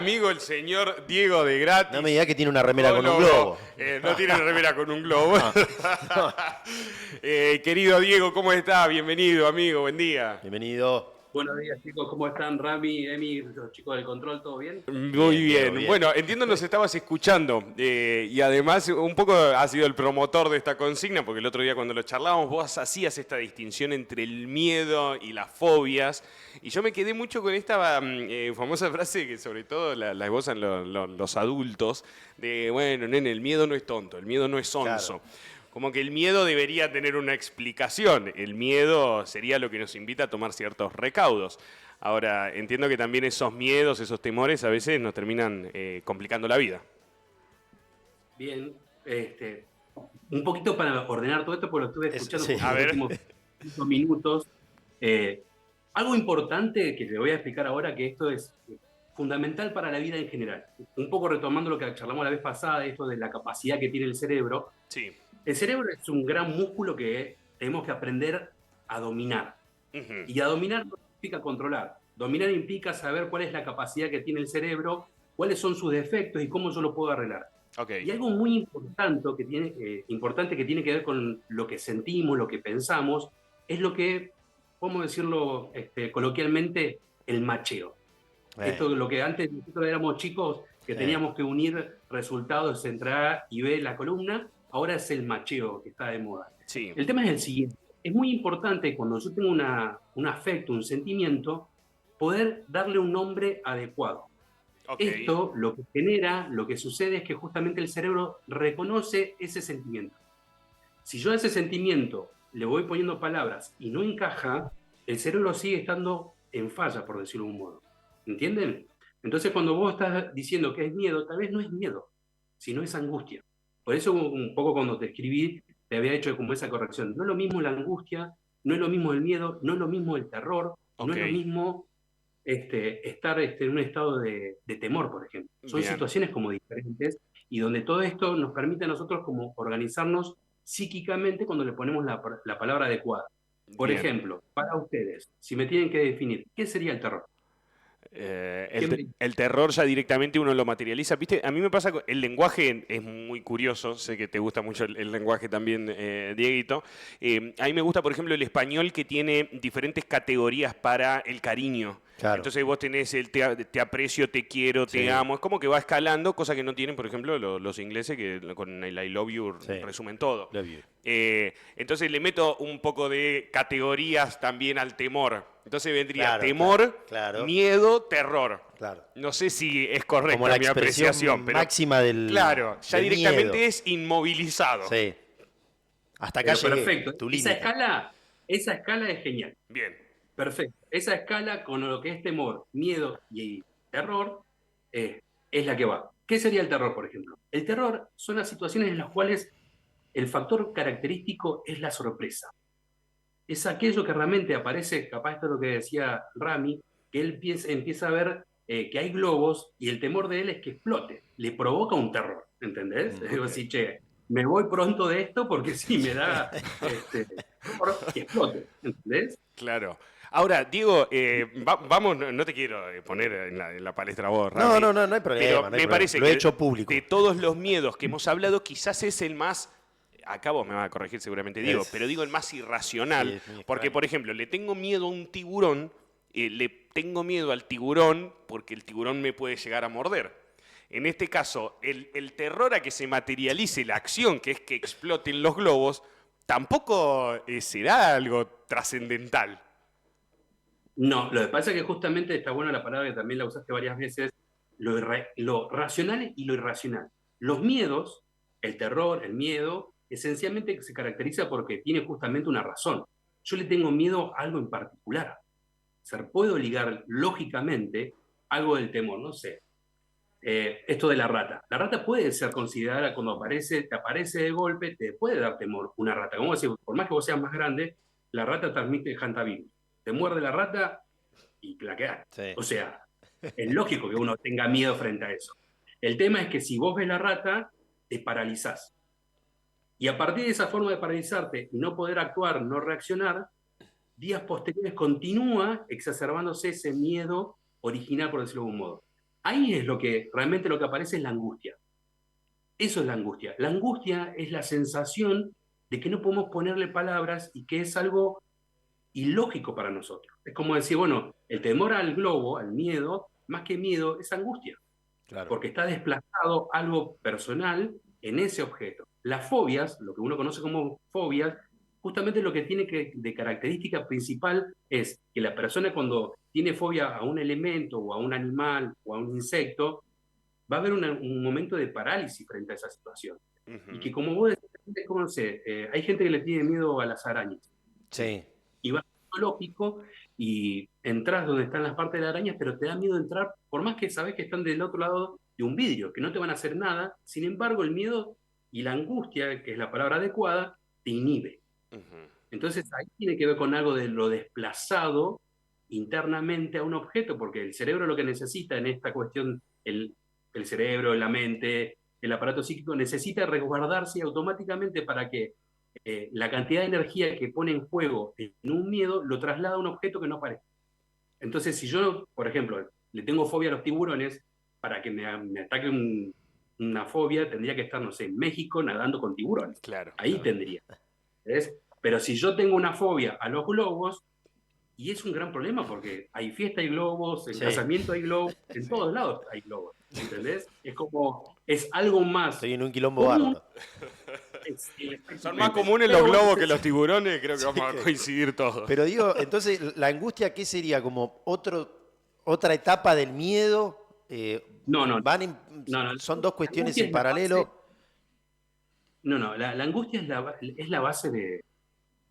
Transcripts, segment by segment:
Amigo, el señor Diego de Gratis. No me digas que tiene una remera con un No, globo. no tiene remera con un globo. No. Querido Diego, ¿cómo está? Bienvenido, amigo, buen día. Bienvenido. Buenos días, chicos. ¿Cómo están? Rami, Emi, los chicos del control, ¿todo bien? Muy Bien, Diego, bien. bien. Bueno, entiendo nos estabas escuchando y además un poco has sido el promotor de esta consigna, porque el otro día cuando lo charlábamos vos hacías esta distinción entre el miedo y las fobias, y yo me quedé mucho con esta famosa frase que sobre todo la esbozan los adultos, de, bueno, nene, el miedo no es tonto, el miedo no es sonso. Claro. Como que el miedo debería tener una explicación. El miedo sería lo que nos invita a tomar ciertos recaudos. Ahora, entiendo que también esos miedos, esos temores a veces nos terminan complicando la vida. Bien. Un poquito para ordenar todo esto, porque lo estuve escuchando Sí. por A los ver. últimos 5 minutos. Algo importante que le voy a explicar ahora, que esto es fundamental para la vida en general. Un poco retomando lo que charlamos la vez pasada, esto de la capacidad que tiene el cerebro. Sí. El cerebro es un gran músculo que tenemos que aprender a dominar. Ujú. Y a dominar no significa controlar. Dominar implica saber cuál es la capacidad que tiene el cerebro, cuáles son sus defectos y cómo yo lo puedo arreglar. Ok. Y algo muy importante que tiene que ver con lo que sentimos, lo que pensamos, es lo que, ¿cómo decirlo coloquialmente? El macheo. Esto es lo que antes nosotros éramos chicos, que teníamos que unir resultados entre A y B la columna, ahora es el macheo que está de moda. Sí. El tema es el siguiente. Es muy importante cuando yo tengo un afecto, un sentimiento, poder darle un nombre adecuado. Ok. Esto lo que genera, lo que sucede es que justamente el cerebro reconoce ese sentimiento. Si yo a ese sentimiento le voy poniendo palabras y no encaja, el cerebro sigue estando en falla, por decirlo de un modo. ¿Entienden? Entonces, cuando vos estás diciendo que es miedo, tal vez no es miedo, sino es angustia. Por eso, un poco cuando te escribí, te había hecho como esa corrección. No es lo mismo la angustia, no es lo mismo el miedo, no es lo mismo el terror, no Ok. es lo mismo estar en un estado de temor, por ejemplo. Son Bien. situaciones como diferentes y donde todo esto nos permite a nosotros como organizarnos psíquicamente cuando le ponemos la palabra adecuada. Por Bien. ejemplo, para ustedes, si me tienen que definir, ¿qué sería el terror? ¿Qué me- El terror ya directamente uno lo materializa. ¿Viste? A mí me pasa, el lenguaje es muy curioso, sé que te gusta mucho el lenguaje también, Dieguito. A mí me gusta, por ejemplo, el español que tiene diferentes categorías para el cariño. Claro. Entonces vos tenés el te aprecio, te quiero, te Sí. amo. Es como que va escalando, cosa que no tienen, por ejemplo, los ingleses que con el I love you Sí. resumen todo. Love you. Entonces le meto un poco de categorías también al temor. Entonces vendría Claro, temor, claro. miedo, terror. Claro. No sé si es correcta Como la mi expresión apreciación, pero máxima del claro, ya del directamente miedo. es inmovilizado. Sí. Hasta acá Pero llegué. perfecto. Tu Esa límite. esa escala es genial. Bien. Perfecto. Esa escala con lo que es temor, miedo y terror es la que va. ¿Qué sería el terror, por ejemplo? El terror son las situaciones en las cuales el factor característico es la sorpresa. Es aquello que realmente aparece, capaz esto es lo que decía Rami, que él empieza a ver que hay globos y el temor de él es que explote. Le provoca un terror, ¿entendés? Digo así, che, me voy pronto de esto porque sí, me da terror que explote, ¿entendés? Claro. Ahora, Diego, vamos, no te quiero poner en la palestra vos, No, Rami, no hay problema. pero no hay me problema. parece Lo he que hecho público. de todos los miedos que hemos hablado, quizás es el más, acá vos me vas a corregir seguramente, Diego, Es- pero digo el más irracional, Sí, es muy porque, extraño. por ejemplo, le tengo miedo a un tiburón, le tengo miedo al tiburón porque el tiburón me puede llegar a morder. En este caso, el terror a que se materialice la acción, que es que exploten los globos, tampoco será algo trascendental. No, lo que pasa es que justamente está buena la palabra que también la usaste varias veces, lo racional y lo irracional. Los miedos, el terror, el miedo, esencialmente se caracteriza porque tiene justamente una razón. Yo le tengo miedo a algo en particular. O sea, puedo ligar lógicamente algo del temor, no sé. Esto de la rata. La rata puede ser considerada cuando te aparece de golpe, te puede dar temor una rata. Como decir, por más que vos seas más grande, la rata transmite hantavirus. Te muerde la rata y la quedás. Sí. O sea, es lógico que uno tenga miedo frente a eso. El tema es que si vos ves la rata, te paralizás. Y a partir de esa forma de paralizarte y no poder actuar, no reaccionar, días posteriores continúa exacerbándose ese miedo original, por decirlo de algún modo. Ahí es realmente lo que aparece es la angustia. Eso es la angustia. La angustia es la sensación de que no podemos ponerle palabras y que es algo ilógico para nosotros. Es como decir, bueno, el temor al globo, al miedo, más que miedo, es angustia, Claro. porque está desplazado algo personal en ese objeto. Las fobias, lo que uno conoce como fobias, justamente lo que tiene de característica principal es que la persona cuando tiene fobia a un elemento o a un animal o a un insecto, va a haber un momento de parálisis frente a esa situación. Y que Ujú. como vos decís, como no sé, hay gente que le tiene miedo a las arañas. Sí, Y vas al zoológico y entras donde están las partes de las arañas, pero te da miedo entrar, por más que sabes que están del otro lado de un vidrio, que no te van a hacer nada. Sin embargo, el miedo y la angustia, que es la palabra adecuada, te inhibe. Ujú. Entonces ahí tiene que ver con algo de lo desplazado internamente a un objeto, porque el cerebro lo que necesita en esta cuestión, el cerebro, la mente, el aparato psíquico, necesita resguardarse automáticamente para que la cantidad de energía que pone en juego en un miedo lo traslada a un objeto que no aparece. Entonces, si yo, por ejemplo, le tengo fobia a los tiburones, para que me ataque una fobia, tendría que estar, no sé, en México nadando con tiburones. Claro. Ahí tendría. ¿Ves? Pero si yo tengo una fobia a los globos, y es un gran problema porque hay fiesta, hay globos, en sí. casamiento hay globos, en Sí. todos lados hay globos, ¿entendés? Es como, es algo más Estoy en un quilombo común. bárbaro. Son más Exactamente. comunes los Pero bueno, globos que los tiburones, creo que Sí. vamos a coincidir todos. Pero digo, entonces, ¿la angustia qué sería? ¿Como otra etapa del miedo? no, no, no, no. ¿Son dos La cuestiones angustia en es la base, paralelo? no, no, la angustia es la base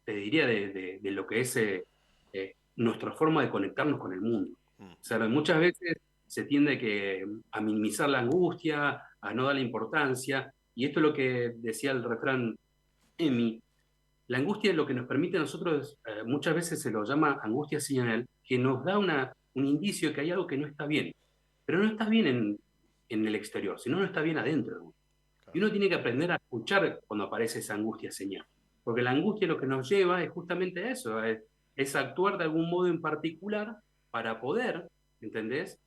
te diría, de lo que es nuestra forma de conectarnos con el mundo. Mm. O sea, muchas veces se tiende a minimizar la angustia, a no darle importancia, y esto es lo que decía el refrán Emi. La angustia es lo que nos permite a nosotros, muchas veces se lo llama angustia señal, que nos da un indicio de que hay algo que no está bien. Pero no está bien en el exterior, sino no está bien adentro. Y uno tiene que aprender a escuchar cuando aparece esa angustia señal. Porque la angustia lo que nos lleva es justamente eso, es actuar de algún modo en particular para poder, ¿entendés?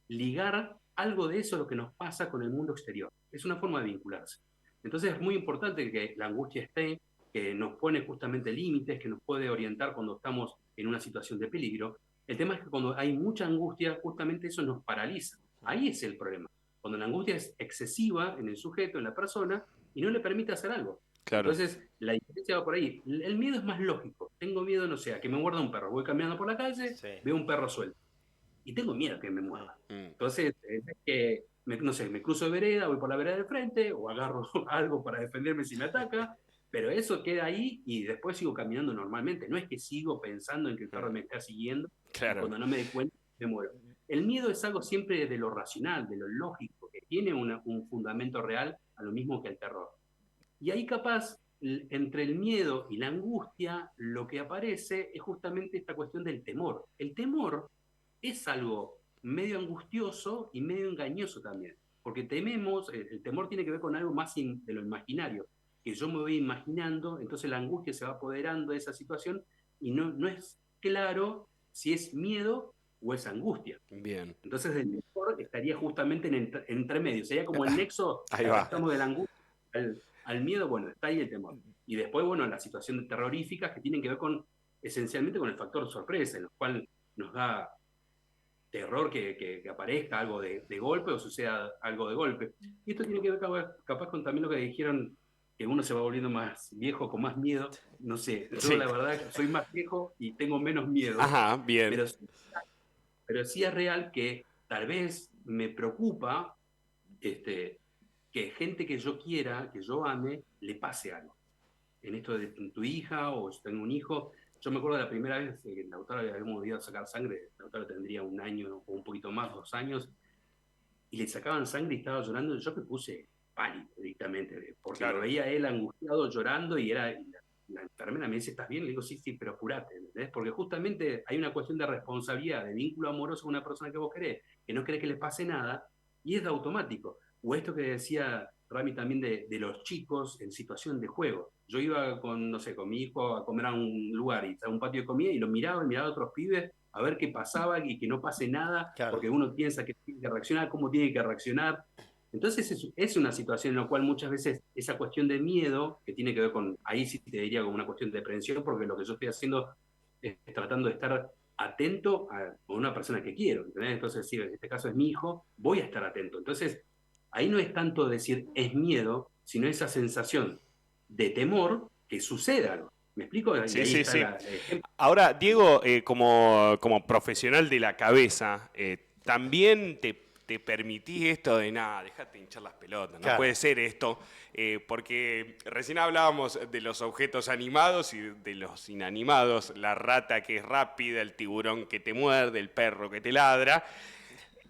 Ligar algo de eso a lo que nos pasa con el mundo exterior. Es una forma de vincularse. Entonces es muy importante que la angustia esté, que nos pone justamente límites, que nos puede orientar cuando estamos en una situación de peligro. El tema es que cuando hay mucha angustia, justamente eso nos paraliza. Ahí es el problema cuando la angustia es excesiva en el sujeto, en la persona, y no le permite hacer algo. Claro. Entonces, la diferencia va por ahí. El miedo es más lógico. Tengo miedo, no sé, a que me muerda un perro. Voy caminando por la calle, Sí. veo un perro suelto. Y tengo miedo a que me Mm. muerda. Mm. Entonces, es que, no sé, me cruzo de vereda, voy por la vereda de frente, o agarro algo para defenderme si me ataca, pero eso queda ahí y después sigo caminando normalmente. No es que sigo pensando en que el perro me está siguiendo y Claro. cuando no me dé cuenta me muero. El miedo es algo siempre de lo racional, de lo lógico, que tiene un fundamento real a lo mismo que el terror. Y ahí capaz, entre el miedo y la angustia, lo que aparece es justamente esta cuestión del temor. El temor es algo medio angustioso y medio engañoso también, porque tememos, el temor tiene que ver con algo más de lo imaginario, que yo me voy imaginando, entonces la angustia se va apoderando de esa situación y no es claro si es miedo o es angustia. Bien. Entonces el temor estaría justamente entre medio, sería como el nexo Ahí que va. arrastramos de la angustia al miedo, bueno, está ahí el temor. Y después, bueno, las situaciones terroríficas que tienen que ver esencialmente con el factor sorpresa, en los cual nos da terror que aparezca algo de golpe o suceda algo de golpe. Y esto tiene que ver capaz con también lo que dijeron, que uno se va volviendo más viejo con más miedo. No sé, yo Sí. la verdad soy más viejo y tengo menos miedo, Ajá, bien. pero, pero sí es real que tal vez me preocupa que gente que yo quiera, que yo ame, le pase algo. En esto de tu hija o yo tengo un hijo, yo me acuerdo de la primera vez que Lautaro le habíamos ido a sacar sangre, Lautaro tendría un año o un poquito más, 2 años, y le sacaban sangre y estaba llorando, yo me puse pálido directamente, porque lo Claro. veía él angustiado, llorando, y la enfermera me dice, ¿estás bien? Le digo, sí, sí, pero curate, ¿entendés? Porque justamente hay una cuestión de responsabilidad, de vínculo amoroso con una persona que vos querés, que no querés que le pase nada, y es de automático. O esto que decía Rami también de los chicos en situación de juego. Yo iba con, no sé, con mi hijo a comer a un lugar y a un patio de comida y lo miraba y miraba a otros pibes a ver qué pasaba y que no pase nada, Claro. porque uno piensa que tiene que reaccionar, cómo tiene que reaccionar. Entonces es una situación en la cual muchas veces esa cuestión de miedo, que tiene que ver con, ahí sí te diría con una cuestión de prevención, porque lo que yo estoy haciendo es tratando de estar atento a una persona que quiero, ¿entendés? Entonces, si en este caso es mi hijo, voy a estar atento. Entonces, ahí no es tanto decir es miedo, sino esa sensación de temor que suceda algo. ¿Me explico? Y Sí, ahí sí, está sí. el ejemplo. Ahora, Diego, como profesional de la cabeza, también te permitís esto de nada, dejate hinchar las pelotas, no Claro. puede ser esto, porque recién hablábamos de los objetos animados y de los inanimados, la rata que es rápida, el tiburón que te muerde, el perro que te ladra.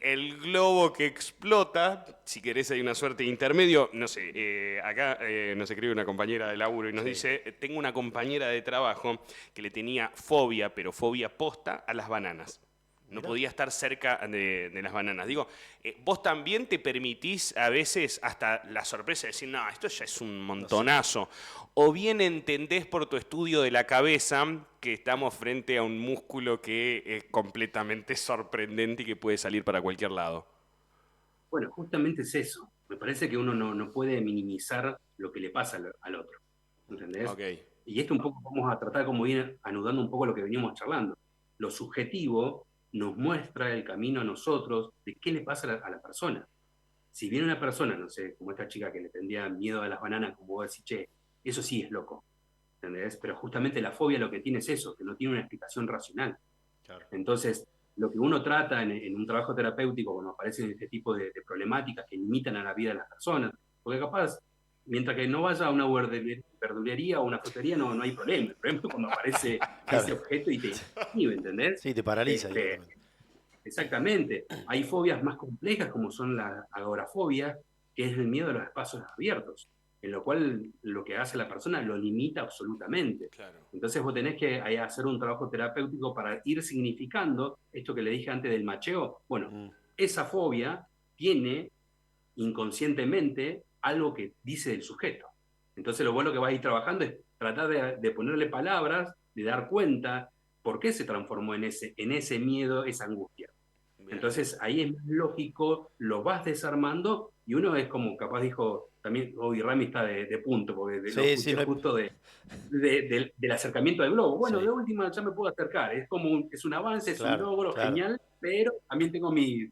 El globo que explota, si querés hay una suerte de intermedio, no sé, acá nos escribe una compañera de laburo y nos Sí. dice, tengo una compañera de trabajo que le tenía fobia, pero fobia posta a las bananas. No Mirá. podía estar cerca de las bananas. Digo, vos también te permitís a veces hasta la sorpresa de decir, no, esto ya es un montonazo. O bien entendés por tu estudio de la cabeza que estamos frente a un músculo que es completamente sorprendente y que puede salir para cualquier lado. Bueno, justamente es eso. Me parece que uno no puede minimizar lo que le pasa al otro. ¿Entendés? Ok, Y esto un poco vamos a tratar como ir anudando un poco lo que venimos charlando. Lo subjetivo nos muestra el camino a nosotros de qué le pasa a la persona. Si viene una persona, no sé, como esta chica que le tendría miedo a las bananas, como vos decís, che, eso sí es loco, ¿entendés? Pero justamente la fobia lo que tiene es eso, que no tiene una explicación racional. Claro. Entonces, lo que uno trata en un trabajo terapéutico cuando aparecen este tipo de problemáticas que limitan a la vida de las personas, porque capaz, mientras que no vaya a una verdulería o una frutería, no hay problema. El problema es cuando aparece Claro. ese objeto y te inhibe, ¿entendés? Sí, te paraliza Este, directamente. exactamente. Hay fobias más complejas como son la agorafobia, que es el miedo a los espacios abiertos, en lo cual lo que hace la persona lo limita absolutamente. claro. Entonces vos tenés que hacer un trabajo terapéutico para ir significando esto que le dije antes del macheo. Bueno, Mm. esa fobia tiene inconscientemente algo que dice el sujeto. Entonces lo bueno que vas a ir trabajando es tratar de ponerle palabras, de dar cuenta por qué se transformó en ese miedo, esa angustia. Bien. Entonces ahí es más lógico, lo vas desarmando y uno es como capaz dijo, también hoy Rami está de punto, porque lo Sí, sí, escuché justo del acercamiento al globo. Bueno, sí, de última ya me puedo acercar, es como es un avance, es un claro, logro claro. genial, pero también tengo mi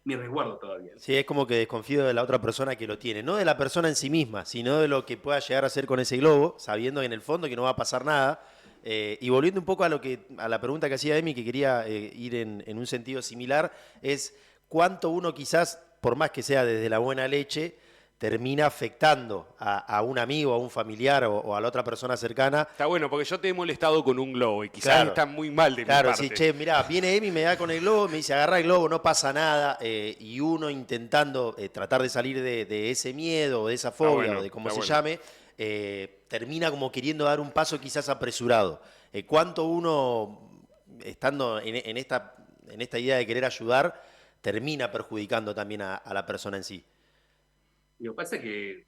resguardo todavía. Sí, es como que desconfío de la otra persona que lo tiene. No de la persona en sí misma, sino de lo que pueda llegar a hacer con ese globo, sabiendo que en el fondo que no va a pasar nada. Y volviendo un poco a la pregunta que hacía Emi, que quería ir en un sentido similar, es cuánto uno quizás, por más que sea desde la buena leche, termina afectando a un amigo, a un familiar o a la otra persona cercana. Está bueno, porque yo te he molestado con un globo y quizás Claro. está muy mal de mi Claro, sí, parte. che, mirá, viene Emi, me da con el globo, me dice, agarrá el globo, no pasa nada, y uno intentando tratar de salir de ese miedo, o de esa fobia, o de cómo está se bueno. llame, termina como queriendo dar un paso quizás apresurado. ¿Cuánto uno, estando en esta idea de querer ayudar, termina perjudicando también a la persona en sí? Lo que pasa es que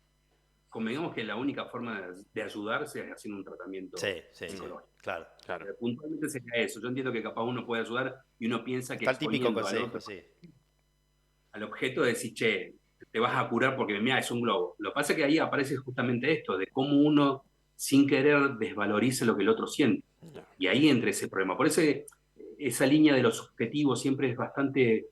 convengamos que la única forma de ayudarse es haciendo un tratamiento Sí, sí, sí, psicológico. claro. Claro. Puntualmente sería eso. Yo entiendo que capaz uno puede ayudar y uno piensa que Está el típico exponiendo al consejo, otro, sí. al objeto, de decir, che, te vas a curar porque mira, es un globo. Lo que pasa es que ahí aparece justamente esto, de cómo uno sin querer desvaloriza lo que el otro siente. Y ahí entra ese problema. Por eso esa línea de los objetivos siempre es bastante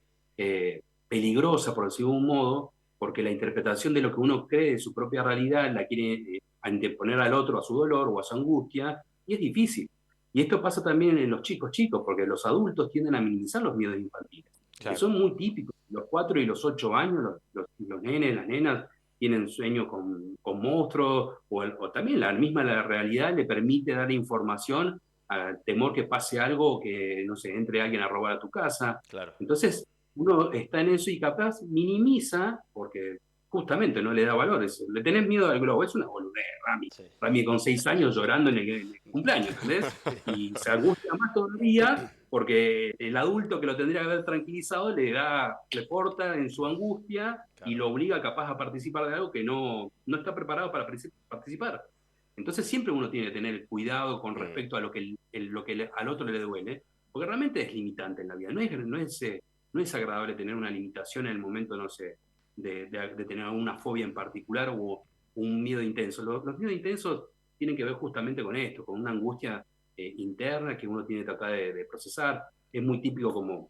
peligrosa, por decirlo de un modo, porque la interpretación de lo que uno cree de su propia realidad la quiere anteponer al otro a su dolor o a su angustia, y es difícil. Y esto pasa también en los chicos chicos, porque los adultos tienden a minimizar los miedos infantiles, que Claro. son muy típicos. Los 4 y los 8 años, los nenes, las nenas, tienen sueños con monstruos, o también la realidad le permite dar información al temor que pase algo, que, no sé, entre alguien a robar a tu casa. Claro. Entonces, uno está en eso y capaz minimiza, porque justamente no le da valor. Le tenés miedo al globo, es una boludez, Rami. Sí. Rami con 6 años llorando en el cumpleaños, ¿entendés? Y se angustia más todavía porque el adulto que lo tendría que haber tranquilizado le corta en su angustia y Claro. lo obliga capaz a participar de algo que no está preparado para participar. Entonces siempre uno tiene que tener cuidado con Mm. respecto a lo que al otro le duele, porque realmente es limitante en la vida. No es agradable tener una limitación en el momento, no sé, de tener una fobia en particular o un miedo intenso. Los miedos intensos tienen que ver justamente con esto, con una angustia interna que uno tiene que tratar de procesar. Es muy típico como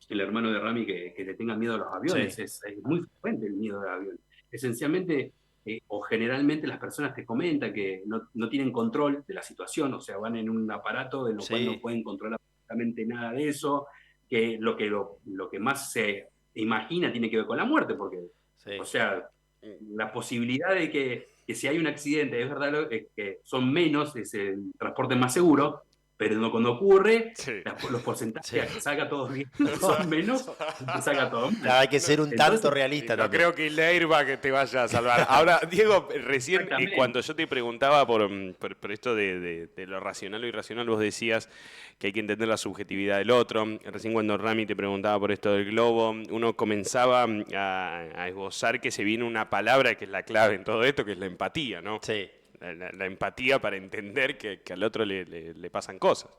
el hermano de Rami que le tenga miedo a los aviones. Sí, Es muy frecuente el miedo al avión. Esencialmente, o generalmente las personas te comentan que no tienen control de la situación, o sea, van en un aparato de lo cual no sí, pueden controlar absolutamente nada de eso, que lo que más se imagina tiene que ver con la muerte, porque, o sí. sea, la posibilidad de que si hay un accidente, es verdad, es que son menos, es el transporte más seguro, pero cuando ocurre, Sí. los porcentajes Sí. a que salga todo bien son menos, que salga todo mal. Claro, hay que ser un tanto Entonces, Y realista no también. creo que el airbag te vaya a salvar. Ahora, Diego, recién exactamente. cuando yo te preguntaba por esto de lo racional o irracional, vos decías que hay que entender la subjetividad del otro. Recién cuando Rami te preguntaba por esto del globo, uno comenzaba a esbozar que se viene una palabra que es la clave en todo esto, que es la empatía, ¿no? Sí, La empatía para entender que al otro le pasan cosas.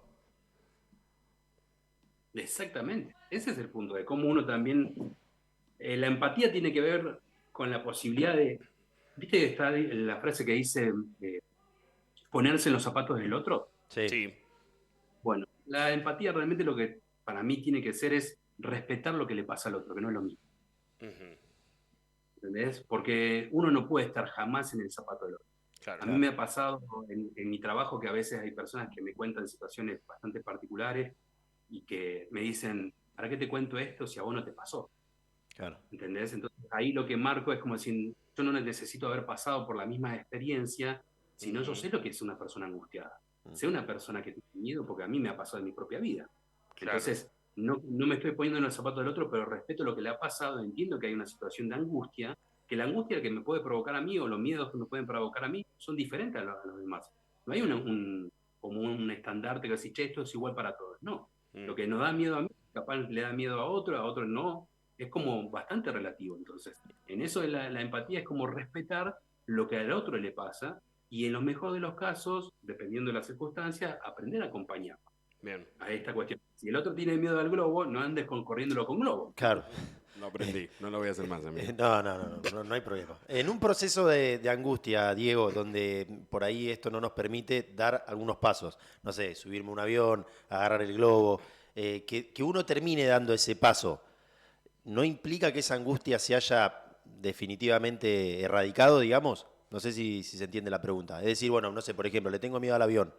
Exactamente. Ese es el punto, de cómo uno también. La empatía tiene que ver con la posibilidad de. ¿Viste que está la frase que dice ponerse en los zapatos del otro? sí, Sí. Bueno, la empatía realmente lo que para mí tiene que ser es respetar lo que le pasa al otro, que no es lo mismo. Ujú. ¿Entendés? Porque uno no puede estar jamás en el zapato del otro. Claro. A mí claro. me ha pasado en mi trabajo que a veces hay personas que me cuentan situaciones bastante particulares y que me dicen, ¿para qué te cuento esto si a vos no te pasó? Claro. ¿Entendés? Entonces ahí lo que marco es como si yo no necesito haber pasado por la misma experiencia, sino yo Ujú. sé lo que es una persona angustiada. Mm. Sé una persona que tiene miedo porque a mí me ha pasado en mi propia vida. Claro. Entonces, no me estoy poniendo en el zapato del otro, pero respeto lo que le ha pasado, entiendo que hay una situación de angustia, que la angustia que me puede provocar a mí o los miedos que me pueden provocar a mí son diferentes a los demás. No hay Bien. como un estandarte que dice, che, esto es igual para todos. No. Mm. Lo que nos da miedo a mí, capaz le da miedo a otro no. Es como bastante relativo. Entonces, en eso de la empatía es como respetar lo que al otro le pasa y en lo mejor de los casos, dependiendo de las circunstancias, aprender a acompañar Bien. a esta cuestión. Si el otro tiene miedo al globo, no andes corriéndolo con globo. Claro. Lo aprendí. No lo voy a hacer más, amigo. No hay problema. En un proceso de angustia, Diego, donde por ahí esto no nos permite dar algunos pasos, no sé, subirme a un avión, agarrar el globo, que uno termine dando ese paso, ¿no implica que esa angustia se haya definitivamente erradicado, digamos? No sé si se entiende la pregunta. Es decir, bueno, no sé, por ejemplo, le tengo miedo al avión.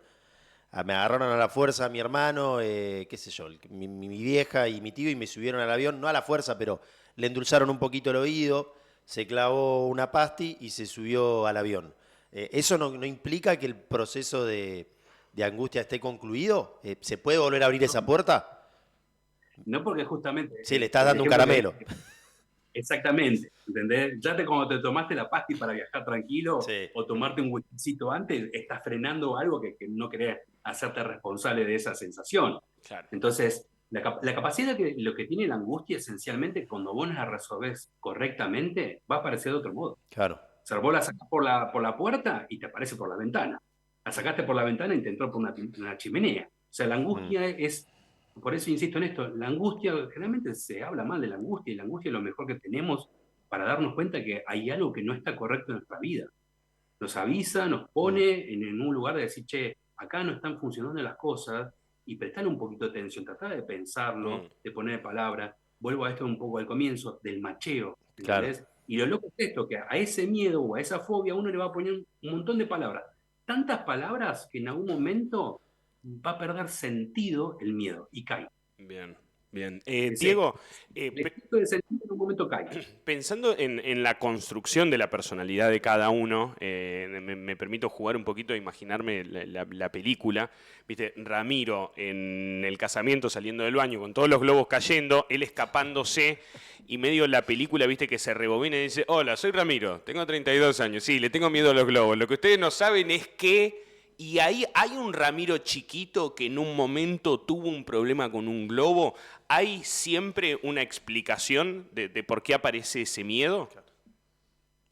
Me agarraron a la fuerza a mi hermano, qué sé yo, mi vieja y mi tío y me subieron al avión, no a la fuerza, pero le endulzaron un poquito el oído, se clavó una pasti y se subió al avión. ¿Eso no implica que el proceso de angustia esté concluido? ¿Se puede volver a abrir esa puerta? No porque justamente Sí, le estás el dando un ejemplo que caramelo. diste, exactamente, ¿entendés? Cuando te tomaste la pasti para viajar tranquilo Sí, o tomarte un whiskycito antes, estás frenando algo que no querés hacerte responsable de esa sensación. Claro. Entonces, la capacidad que lo que tiene la angustia esencialmente, cuando vos la resolvés correctamente, va a aparecer de otro modo. claro. O sea, vos la sacás por la puerta y te aparece por la ventana. La sacaste por la ventana y te entró por una chimenea. O sea, la Mm, angustia es, por eso insisto en esto, la angustia, generalmente se habla mal de la angustia y la angustia es lo mejor que tenemos para darnos cuenta que hay algo que no está correcto en nuestra vida. Nos avisa, nos mm, pone en un lugar de decir, che, acá no están funcionando las cosas y prestarle un poquito de atención, tratar de Mm. pensarlo, de poner palabras. Vuelvo a esto un poco al comienzo, del macheo, claro. ¿entendés? Y lo loco es esto, que a ese miedo o a esa fobia uno le va a poner un montón de palabras. Tantas palabras que en algún momento va a perder sentido el miedo y cae. Bien. Bien. Ese, Diego, el efecto de sentido en un momento cae. pensando en la construcción de la personalidad de cada uno, me permito jugar un poquito a imaginarme la película. Viste, Ramiro en el casamiento saliendo del baño con todos los globos cayendo, él escapándose y medio la película, viste, que se rebobina y dice, hola, soy Ramiro, tengo 32 años, sí, le tengo miedo a los globos. Lo que ustedes no saben es que... Y ahí hay un Ramiro chiquito que en un momento tuvo un problema con un globo. ¿Hay siempre una explicación de por qué aparece ese miedo?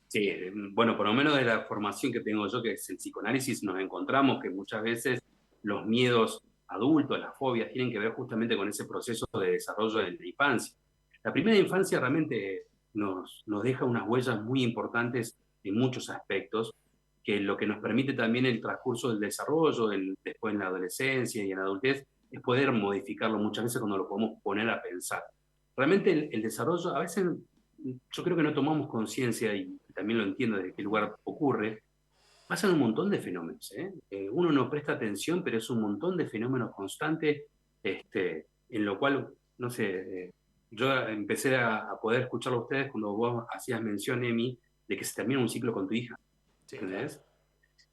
Sí, bueno, por lo menos de la formación que tengo yo, que es el psicoanálisis, nos encontramos que muchas veces los miedos adultos, las fobias, tienen que ver justamente con ese proceso de desarrollo en la infancia. La primera infancia realmente nos deja unas huellas muy importantes en muchos aspectos, que lo que nos permite también el transcurso del desarrollo, después en la adolescencia y en la adultez, es poder modificarlo muchas veces cuando lo podemos poner a pensar. Realmente el desarrollo, a veces yo creo que no tomamos conciencia, y también lo entiendo desde qué lugar ocurre, pasan un montón de fenómenos. Uno no presta atención, pero es un montón de fenómenos constantes, en lo cual, no sé, yo empecé a poder escucharlo a ustedes cuando vos hacías mención, Emi, de que se termina un ciclo con tu hija. Sí, ¿Entendés? Claro.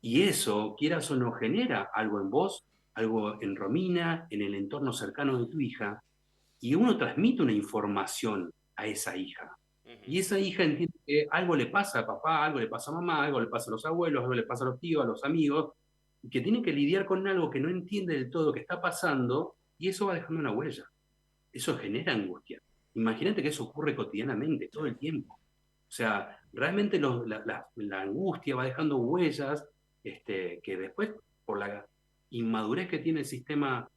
Y eso, quieras o no, genera algo en vos, algo en Romina, en el entorno cercano de tu hija, y uno transmite una información a esa hija. Y esa hija entiende que algo le pasa a papá, algo le pasa a mamá, algo le pasa a los abuelos, algo le pasa a los tíos, a los amigos, y que tiene que lidiar con algo que no entiende del todo que está pasando, y eso va dejando una huella. Eso genera angustia. Imagínate que eso ocurre cotidianamente, todo el tiempo. O sea, realmente la angustia va dejando huellas, que después, por la inmadurez que tiene el sistema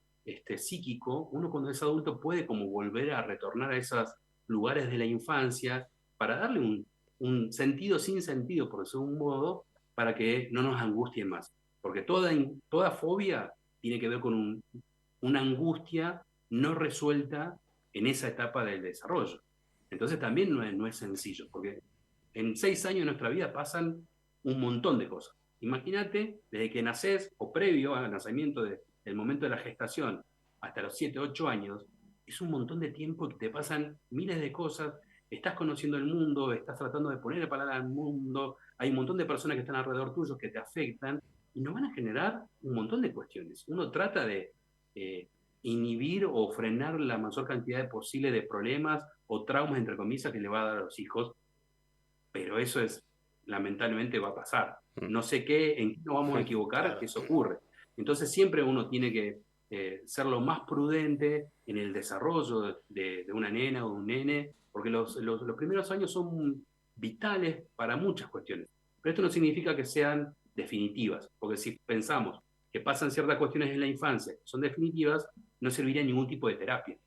psíquico, uno cuando es adulto puede como volver a retornar a esos lugares de la infancia para darle un sentido sin sentido, por decirlo de un modo, para que no nos angustien más. Porque toda fobia tiene que ver con una angustia no resuelta en esa etapa del desarrollo. Entonces también no es sencillo, porque en 6 años de nuestra vida pasan un montón de cosas. Imagínate, desde que nacés o previo al nacimiento del momento de la gestación hasta los 7, 8 años, es un montón de tiempo que te pasan miles de cosas, estás conociendo el mundo, estás tratando de poner palabra al mundo, hay un montón de personas que están alrededor tuyo que te afectan y nos van a generar un montón de cuestiones. Uno trata de inhibir o frenar la mayor cantidad posible de problemas o traumas, entre comillas, que le va a dar a los hijos, pero eso lamentablemente va a pasar. No sé en qué nos vamos a equivocar, claro, que eso ocurre. Entonces siempre uno tiene que ser lo más prudente en el desarrollo de una nena o de un nene, porque los primeros años son vitales para muchas cuestiones. Pero esto no significa que sean definitivas, porque si pensamos que pasan ciertas cuestiones en la infancia, son definitivas, no serviría ningún tipo de terapia.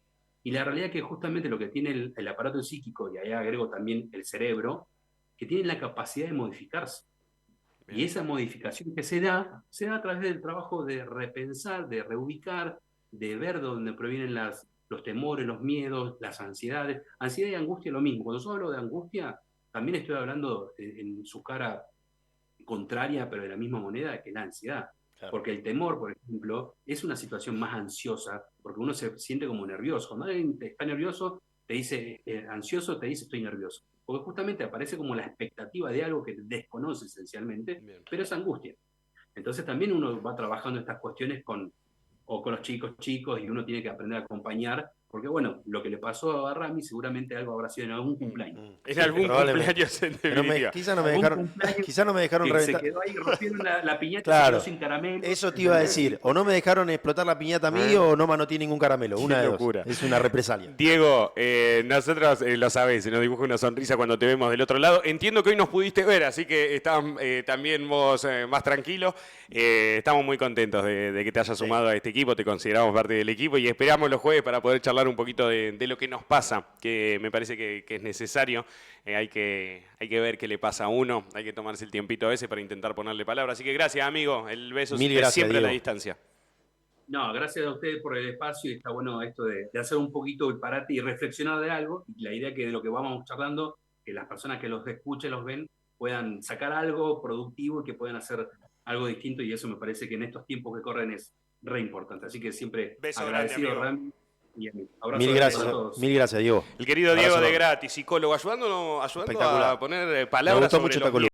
Y la realidad es que justamente lo que tiene el aparato psíquico, y ahí agrego también el cerebro, que tiene la capacidad de modificarse. Bien. Y esa modificación que se da a través del trabajo de repensar, de reubicar, de ver de dónde provienen los temores, los miedos, las ansiedades. Ansiedad y angustia es lo mismo. Cuando yo hablo de angustia, también estoy hablando en su cara contraria, pero de la misma moneda, que la ansiedad. Claro. Porque el temor, por ejemplo, es una situación más ansiosa, porque uno se siente como nervioso. Cuando alguien está nervioso, te dice ansioso, te dice estoy nervioso. Porque justamente aparece como la expectativa de algo que desconoce esencialmente, bien, pero es angustia. Entonces también uno va trabajando estas cuestiones con los chicos, y uno tiene que aprender a acompañar, porque bueno, lo que le pasó a Rami seguramente algo habrá sido en algún cumpleaños. En algún cumpleaños, en definitiva. Quizá no me dejaron reventar. Se quedó ahí, rompieron la piñata, claro, se quedó sin caramelo. Eso te iba a decir, o no me dejaron explotar la piñata a mí, o no manoteé ningún caramelo, una de locura. Dos. Es una represalia. Diego, nosotros lo sabés, se nos dibuja una sonrisa cuando te vemos del otro lado. Entiendo que hoy nos pudiste ver, así que estás también vos más tranquilo. Estamos muy contentos de que te hayas sumado a este equipo, te consideramos parte del equipo y esperamos los jueves para poder charlar un poquito de lo que nos pasa, que me parece que es necesario. Hay que ver qué le pasa a uno, hay que tomarse el tiempito a veces para intentar ponerle palabras. Así que gracias, amigo. El beso gracias, siempre Diego. A la distancia. No, gracias a ustedes por el espacio y está bueno esto de hacer un poquito el parate y reflexionar de algo. Y la idea es que de lo que vamos charlando, que las personas que los escuchen, los ven, puedan sacar algo productivo y que puedan hacer algo distinto, y eso me parece que en estos tiempos que corren es re importante. Así que siempre beso agradecido, grande, Rami. Mil gracias, Diego. El querido Diego de Gratis, psicólogo, ayudando a poner palabras sobre mucho esta columna.